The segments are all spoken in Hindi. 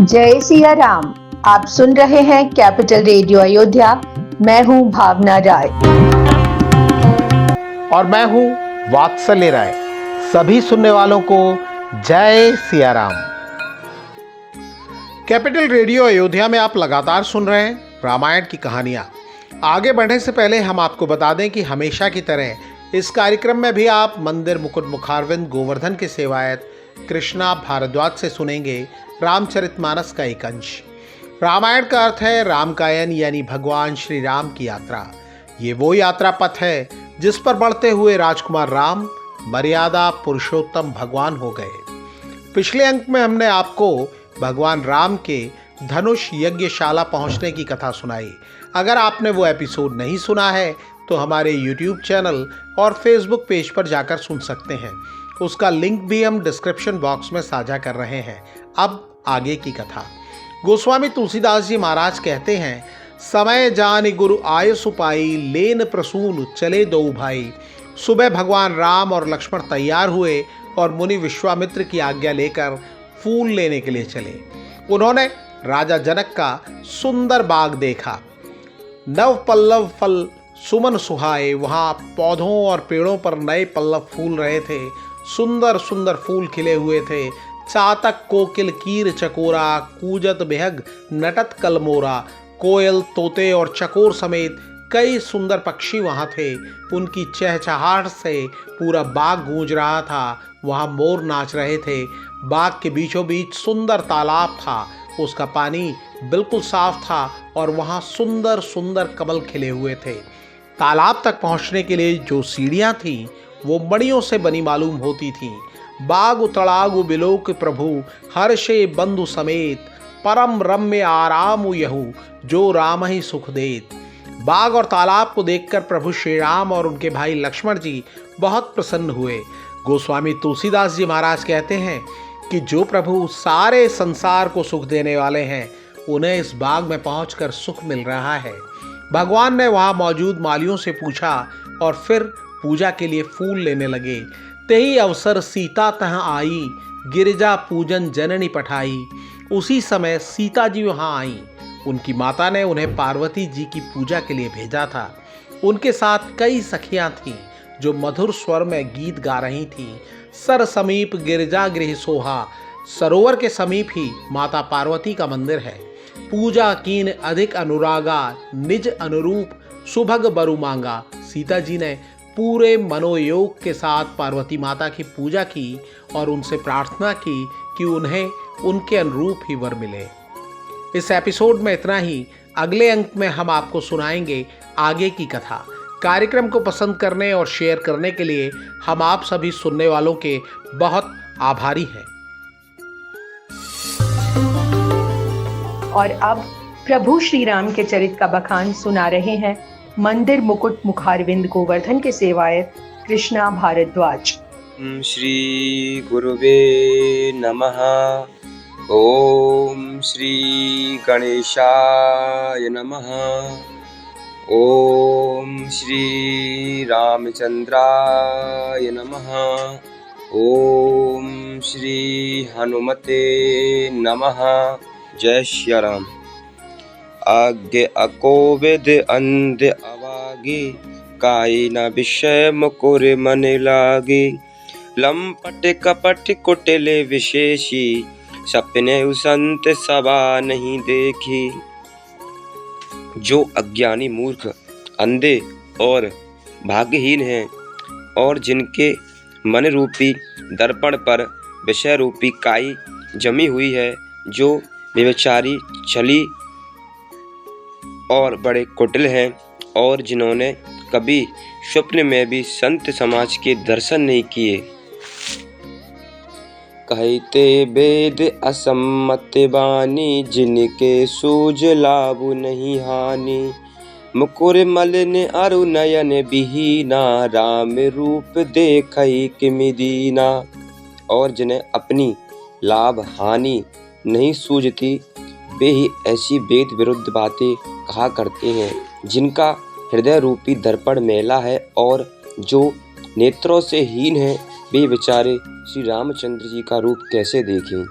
जय सिया राम। आप सुन रहे हैं कैपिटल रेडियो अयोध्या। मैं हूं भावना राय और मैं हूं वात्सल्य राय। सभी सुनने वालों को जय सिया राम। कैपिटल रेडियो अयोध्या में आप लगातार सुन रहे हैं रामायण की कहानियां। आगे बढ़ने से पहले हम आपको बता दें कि हमेशा की तरह इस कार्यक्रम में भी आप मंदिर मुकुट मुखारविंद गोवर्धन के सेवायत कृष्णा भारद्वाज से सुनेंगे रामचरितमानस का एक अंश। रामायण का अर्थ है रामकायन, यानी भगवान श्री राम की यात्रा। ये वो यात्रा पथ है जिस पर बढ़ते हुए राजकुमार राम मर्यादा पुरुषोत्तम भगवान हो गए। पिछले अंक में हमने आपको भगवान राम के धनुष यज्ञशाला पहुंचने की कथा सुनाई। अगर आपने वो एपिसोड नहीं सुना है तो हमारे YouTube चैनल और Facebook पेज पर जाकर सुन सकते हैं। उसका लिंक भी हम डिस्क्रिप्शन बॉक्स में साझा कर रहे हैं। अब आगे की कथा। गोस्वामी तुलसीदास जी महाराज कहते हैं, समय जान गुरु आय सुपाई, लेन प्रसून चले दो भाई। सुबह भगवान राम और लक्ष्मण तैयार हुए और मुनि विश्वामित्र की आज्ञा लेकर फूल लेने के लिए चले। उन्होंने राजा जनक का सुंदर बाग देखा। नव पल्लव फल सुमन सुहाए। वहाँ पौधों और पेड़ों पर नए पल्लव फूल रहे थे। सुंदर सुंदर फूल खिले हुए थे। चातक कोकिल कीर चकोरा, कूजत बेहग नटत कलमोरा। कोयल, तोते और चकोर समेत कई सुंदर पक्षी वहाँ थे। उनकी चहचहाहट से पूरा बाग गूंज रहा था। वहाँ मोर नाच रहे थे। बाग के बीचों बीच सुंदर तालाब था। उसका पानी बिल्कुल साफ था और वहाँ सुंदर सुंदर कमल खिले हुए थे। तालाब तक पहुँचने के लिए जो सीढ़ियाँ थीं वो मणियों से बनी मालूम होती थीं। बाग तड़ागु बिलोक प्रभु, हर्षे बंधु समेत। परम रम्य आराम यहू, जो राम ही सुख देत। बाग और तालाब को देखकर प्रभु श्री राम और उनके भाई लक्ष्मण जी बहुत प्रसन्न हुए। गोस्वामी तुलसीदास जी महाराज कहते हैं कि जो प्रभु सारे संसार को सुख देने वाले हैं, उन्हें इस बाग में पहुंचकर सुख मिल रहा है। भगवान ने वहां मौजूद मालियों से पूछा और फिर पूजा के लिए फूल लेने लगे। तेही अवसर सीता तह आई, गिरिजा पूजन जननी पठाई। उसी समय सीता जी वहां आई। उनकी माता ने उन्हें पार्वती जी की पूजा के लिए भेजा था। उनके साथ कई सखियां थीं जो मधुर स्वर में गीत गा रही थीं। सर समीप गिरजा गृह सोहा, सरोवर के समीप ही माता पार्वती का मंदिर है। पूजा कीन अधिक अनुरागा, निज अनुरूप सुभग बरु मांगा। सीता जी ने पूरे मनोयोग के साथ पार्वती माता की पूजा की और उनसे प्रार्थना की कि उन्हें उनके अनुरूप ही वर मिले। इस एपिसोड में इतना ही। अगले अंक में हम आपको सुनाएंगे आगे की कथा। कार्यक्रम को पसंद करने और शेयर करने के लिए हम आप सभी सुनने वालों के बहुत आभारी हैं। और अब प्रभु श्री राम के चरित का बखान सुना रहे हैं मंदिर मुकुट मुखारविंद गोवर्धन के सेवायत कृष्णा भारद्वाज। श्री गुरुवे नमः। ओम श्री गणेशाय नमः। ओम श्री रामचंद्राय नमः। ओम श्री हनुमते नमः। जय श्री राम। आज्ञे अकोविद अंध अवागे, काई न विषय मुकुर मन लागे। लंपट कपट कुटिल विशेषी, सपने संत सभा नहीं देखी। जो अज्ञानी मूर्ख, अंधे और भाग्यहीन हैं और जिनके मन रूपी दर्पण पर विषय रूपी काई जमी हुई है, जो व्यभिचारी, छली और बड़े कुटिल हैं और जिन्होंने कभी स्वप्न में भी संत समाज के दर्शन नहीं किए। कहते वेद असम्मत बानी, जिनके सूझ लाभ नहीं हानि। मुकुर मलिन अरु नयन बिहीना, राम रूप देखई किमि दीना। और जिन्हें अपनी लाभ हानि नहीं सूझती, वे ही ऐसी वेद विरुद्ध बातें कहा करते हैं। जिनका हृदय रूपी दर्पण मैला है और जो नेत्रों से हीन है, वे बेचारे श्री रामचंद्र जी का रूप कैसे देखें।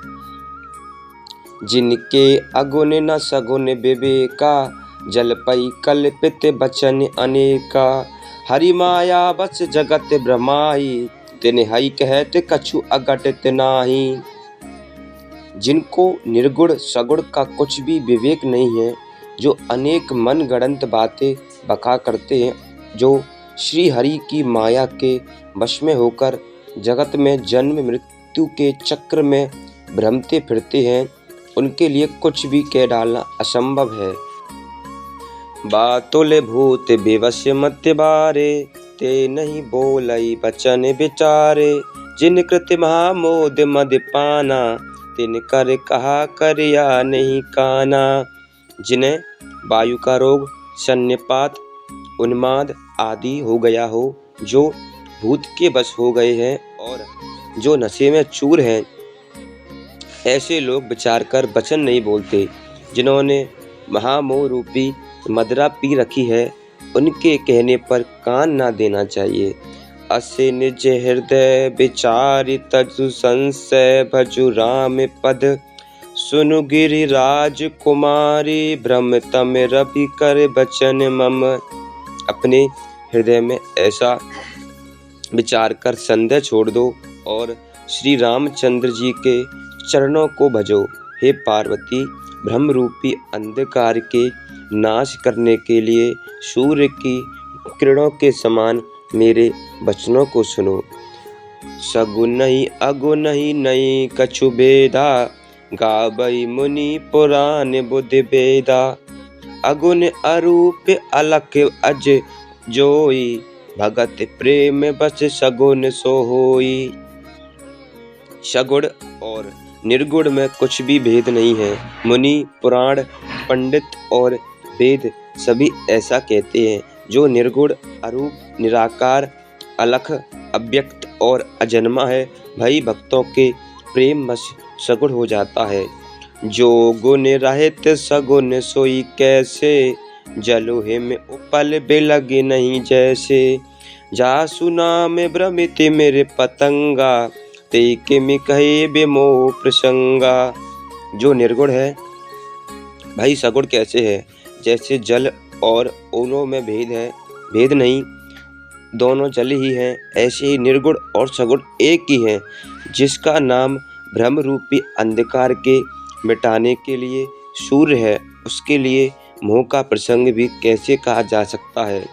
जिनके अगुन न सगुन विवेका, जल पई कल्पित बचन अनेका। हरि माया बस जगत भ्रमाई, तिन हई कहत कछु अघटित नाही। जिनको निर्गुण सगुण का कुछ भी विवेक नहीं है, जो अनेक मन गढ़ंत बातें बका करते हैं, जो श्री हरि की माया के वश में होकर जगत में जन्म मृत्यु के चक्र में भ्रमते फिरते हैं, उनके लिए कुछ भी कह डालना असंभव है। बातुल भूत बेवश मत बारे, ते नहीं बोलई बचन विचारे। जिन कृत महामोद मद पाना, तिन कर कहा कर या नहीं काना। जिन्हें वायु का रोग, सन्निपात, उन्माद आदि हो गया हो, जो भूत के बस हो गए हैं और जो नशे में चूर हैं, ऐसे लोग विचार कर वचन नहीं बोलते। जिन्होंने महामोह रूपी मदिरा पी रखी है, उनके कहने पर कान ना देना चाहिए। असे निज हृदय विचारि तजु संशय, भजु राम पद सुनु गिरिराज कुमारी। भ्रम तम रवि कर बचन मम। अपने हृदय में ऐसा विचार कर संदेह छोड़ दो और श्री रामचंद्र जी के चरणों को भजो। हे पार्वती, भ्रम रूपी अंधकार के नाश करने के लिए सूर्य की किरणों के समान मेरे वचनों को सुनो। सगुन नहीं अगुन नहीं नहीं कछु भेदा, गावई मुनि पुराण बुद्धि भेदा। अगुन अरूप अलख अज जोई, भगत प्रेम बस सगुन सो होई। सगुण और निर्गुण में कुछ भी भेद नहीं है। मुनि, पुराण, पंडित और वेद सभी ऐसा कहते हैं। जो निर्गुण, अरूप, निराकार, अलख, अव्यक्त और अजन्मा है, भई भक्तों के प्रेम वश सगुण हो जाता है। जो गुण रहित सगुण सोई कैसे, जलोहे में उपल बिलग नहीं जैसे। जासु नाम भ्रमित मेरे पतंगा, ते के में कहे बेमोह प्रसंगा। जो निर्गुण है, भाई सगुण कैसे है? जैसे जल और ओलों में भेद है, भेद नहीं, दोनों जल ही हैं। ऐसे ही निर्गुण और सगुण एक ही है। जिसका नाम भ्रम रूपी अंधकार के मिटाने के लिए सूर्य है, उसके लिए मोह का प्रसंग भी कैसे कहा जा सकता है?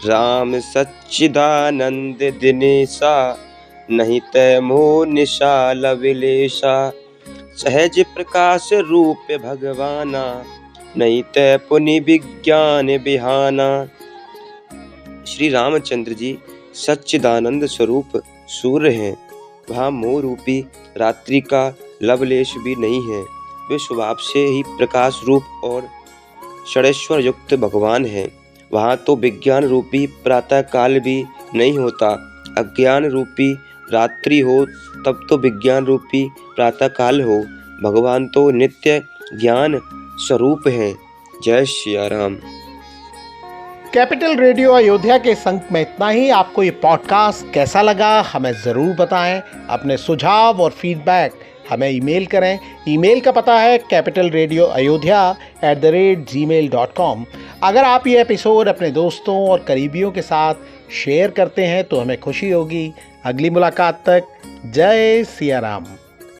राम सच्चिदानंद दिनेशा, नहीं तय मोह निशाल विलेशा। सहज प्रकाश रूप भगवाना, नहीं तय पुनि विज्ञान बिहाना। श्री रामचंद्र जी सच्चिदानंद स्वरूप सूर्य हैं। वहाँ मोह रूपी रात्रि का लवलेश भी नहीं है। वे स्वभाव से ही प्रकाश रूप और षडेश्वर युक्त भगवान हैं। वहाँ तो विज्ञान रूपी प्रातः काल भी नहीं होता। अज्ञान रूपी रात्रि हो तब तो विज्ञान रूपी प्रातः काल हो। भगवान तो नित्य ज्ञान स्वरूप हैं। जय सिया राम। कैपिटल रेडियो अयोध्या के इस अंक में इतना ही। आपको ये पॉडकास्ट कैसा लगा हमें ज़रूर बताएं। अपने सुझाव और फीडबैक हमें ईमेल करें। ईमेल का पता है capitalradioayodhya@gmail.com। अगर आप ये एपिसोड अपने दोस्तों और करीबियों के साथ शेयर करते हैं तो हमें खुशी होगी। अगली मुलाकात तक जय सिया राम।